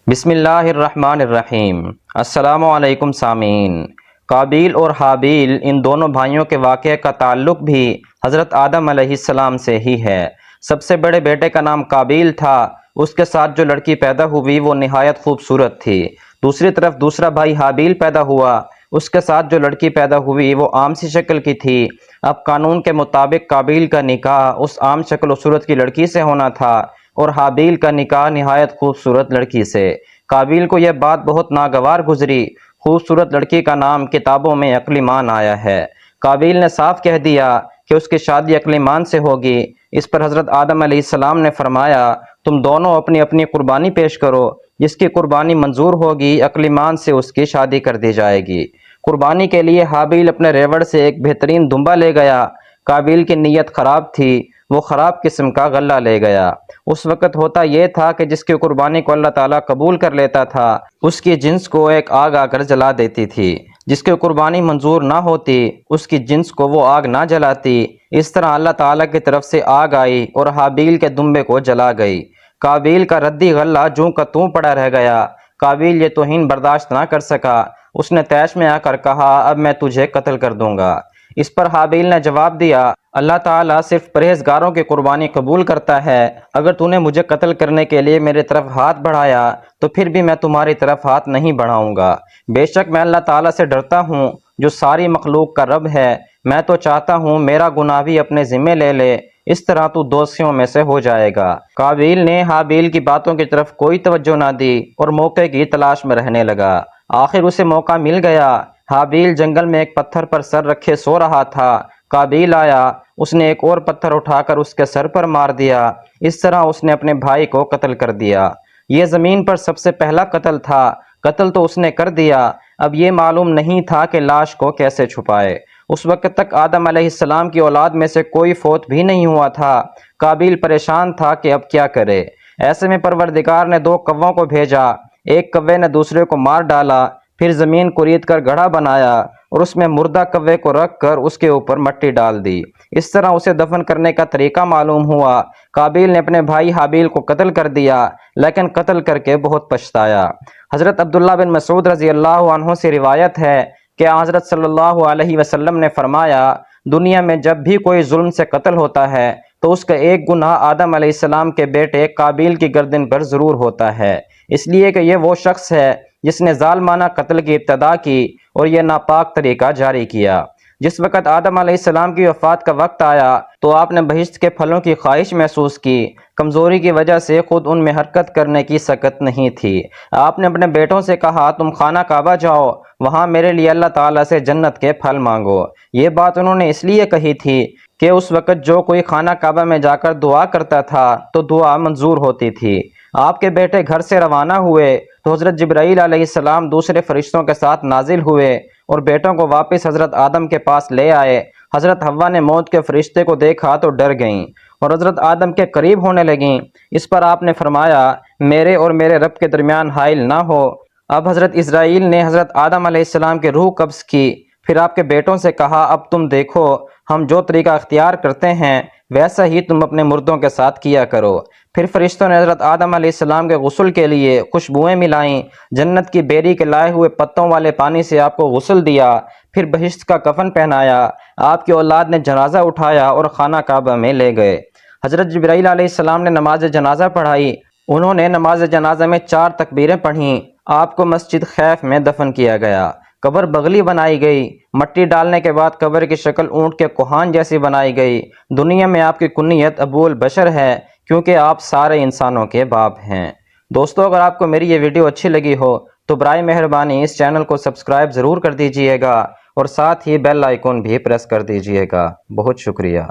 بسم اللہ الرحمن الرحیم۔ السلام علیکم سامعین۔ قابیل اور حابیل ان دونوں بھائیوں کے واقعے کا تعلق بھی حضرت آدم علیہ السلام سے ہی ہے۔ سب سے بڑے بیٹے کا نام قابیل تھا، اس کے ساتھ جو لڑکی پیدا ہوئی وہ نہایت خوبصورت تھی۔ دوسری طرف دوسرا بھائی حابیل پیدا ہوا، اس کے ساتھ جو لڑکی پیدا ہوئی وہ عام سی شکل کی تھی۔ اب قانون کے مطابق قابیل کا نکاح اس عام شکل و صورت کی لڑکی سے ہونا تھا اور حابیل کا نکاح نہایت خوبصورت لڑکی سے۔ قابیل کو یہ بات بہت ناگوار گزری۔ خوبصورت لڑکی کا نام کتابوں میں اقلیمان آیا ہے۔ قابیل نے صاف کہہ دیا کہ اس کی شادی اقلیمان سے ہوگی۔ اس پر حضرت آدم علیہ السلام نے فرمایا، تم دونوں اپنی اپنی قربانی پیش کرو، جس کی قربانی منظور ہوگی اقلیمان سے اس کی شادی کر دی جائے گی۔ قربانی کے لیے حابیل اپنے ریوڑ سے ایک بہترین دمبا لے گیا۔ قابیل کی نیت خراب تھی، وہ خراب قسم کا غلہ لے گیا۔ اس وقت ہوتا یہ تھا کہ جس کی قربانی کو اللہ تعالیٰ قبول کر لیتا تھا اس کی جنس کو ایک آگ آ کر جلا دیتی تھی، جس کی قربانی منظور نہ ہوتی اس کی جنس کو وہ آگ نہ جلاتی۔ اس طرح اللہ تعالیٰ کی طرف سے آگ آئی اور حابیل کے دمبے کو جلا گئی۔ قابیل کا ردی غلہ جوں کا توں پڑا رہ گیا۔ قابیل یہ توہین برداشت نہ کر سکا، اس نے طیش میں آ کر کہا، اب میں تجھے قتل کر دوں گا۔ اس پر حابیل نے جواب دیا، اللہ تعالیٰ صرف پرہیزگاروں کی قربانی قبول کرتا ہے۔ اگر تو نے مجھے قتل کرنے کے لیے میرے طرف ہاتھ بڑھایا تو پھر بھی میں تمہاری طرف ہاتھ نہیں بڑھاؤں گا۔ بے شک میں اللہ تعالیٰ سے ڈرتا ہوں جو ساری مخلوق کا رب ہے۔ میں تو چاہتا ہوں میرا گناہ بھی اپنے ذمے لے لے، اس طرح تو دوستیوں میں سے ہو جائے گا۔ قابیل نے حابیل کی باتوں کی طرف کوئی توجہ نہ دی اور موقع کی تلاش میں رہنے لگا۔ آخر اسے موقع مل گیا۔ حابیل جنگل میں ایک پتھر پر سر رکھے سو رہا تھا۔ قابیل آیا، اس نے ایک اور پتھر اٹھا کر اس کے سر پر مار دیا۔ اس طرح اس نے اپنے بھائی کو قتل کر دیا۔ یہ زمین پر سب سے پہلا قتل تھا۔ قتل تو اس نے کر دیا، اب یہ معلوم نہیں تھا کہ لاش کو کیسے چھپائے۔ اس وقت تک آدم علیہ السلام کی اولاد میں سے کوئی فوت بھی نہیں ہوا تھا۔ قابیل پریشان تھا کہ اب کیا کرے۔ ایسے میں پروردگار نے دو کووں کو بھیجا۔ ایک کوے نے دوسرے کو مار ڈالا، پھر زمین کرید کر گڑھا بنایا اور اس میں مردہ کوے کو رکھ کر اس کے اوپر مٹی ڈال دی۔ اس طرح اسے دفن کرنے کا طریقہ معلوم ہوا۔ قابیل نے اپنے بھائی حابیل کو قتل کر دیا، لیکن قتل کر کے بہت پچھتایا۔ حضرت عبداللہ بن مسعود رضی اللہ عنہ سے روایت ہے کہ حضرت صلی اللہ علیہ وسلم نے فرمایا، دنیا میں جب بھی کوئی ظلم سے قتل ہوتا ہے تو اس کا ایک گناہ آدم علیہ السلام کے بیٹے قابیل کی گردن پر ضرور ہوتا ہے، اس لیے کہ یہ وہ شخص ہے جس نے ظالمانہ قتل کی ابتدا کی اور یہ ناپاک طریقہ جاری کیا۔ جس وقت آدم علیہ السلام کی وفات کا وقت آیا تو آپ نے بہشت کے پھلوں کی خواہش محسوس کی۔ کمزوری کی وجہ سے خود ان میں حرکت کرنے کی سکت نہیں تھی۔ آپ نے اپنے بیٹوں سے کہا، تم خانہ کعبہ جاؤ، وہاں میرے لیے اللہ تعالیٰ سے جنت کے پھل مانگو۔ یہ بات انہوں نے اس لیے کہی تھی کہ اس وقت جو کوئی خانہ کعبہ میں جا کر دعا کرتا تھا تو دعا منظور ہوتی تھی۔ آپ کے بیٹے گھر سے روانہ ہوئے تو حضرت جبرائیل علیہ السلام دوسرے فرشتوں کے ساتھ نازل ہوئے اور بیٹوں کو واپس حضرت آدم کے پاس لے آئے۔ حضرت حوا نے موت کے فرشتے کو دیکھا تو ڈر گئیں اور حضرت آدم کے قریب ہونے لگیں۔ اس پر آپ نے فرمایا، میرے اور میرے رب کے درمیان حائل نہ ہو۔ اب حضرت اسرائیل نے حضرت آدم علیہ السلام کی روح قبض کی۔ پھر آپ کے بیٹوں سے کہا، اب تم دیکھو، ہم جو طریقہ اختیار کرتے ہیں ویسا ہی تم اپنے مردوں کے ساتھ کیا کرو۔ پھر فرشتوں نے حضرت آدم علیہ السلام کے غسل کے لیے خوشبوئیں ملائیں، جنت کی بیری کے لائے ہوئے پتوں والے پانی سے آپ کو غسل دیا، پھر بہشت کا کفن پہنایا۔ آپ کی اولاد نے جنازہ اٹھایا اور خانہ کعبہ میں لے گئے۔ حضرت جبرائیل علیہ السلام نے نماز جنازہ پڑھائی۔ انہوں نے نماز جنازہ میں 4 تکبیریں پڑھیں۔ آپ کو مسجد خیف میں دفن کیا گیا۔ قبر بغلی بنائی گئی۔ مٹی ڈالنے کے بعد قبر کی شکل اونٹ کے کوہان جیسی بنائی گئی۔ دنیا میں آپ کی کنیت ابو البشر ہے کیونکہ آپ سارے انسانوں کے باپ ہیں۔ دوستو، اگر آپ کو میری یہ ویڈیو اچھی لگی ہو تو برائے مہربانی اس چینل کو سبسکرائب ضرور کر دیجئے گا اور ساتھ ہی بیل آئیکن بھی پریس کر دیجئے گا۔ بہت شکریہ۔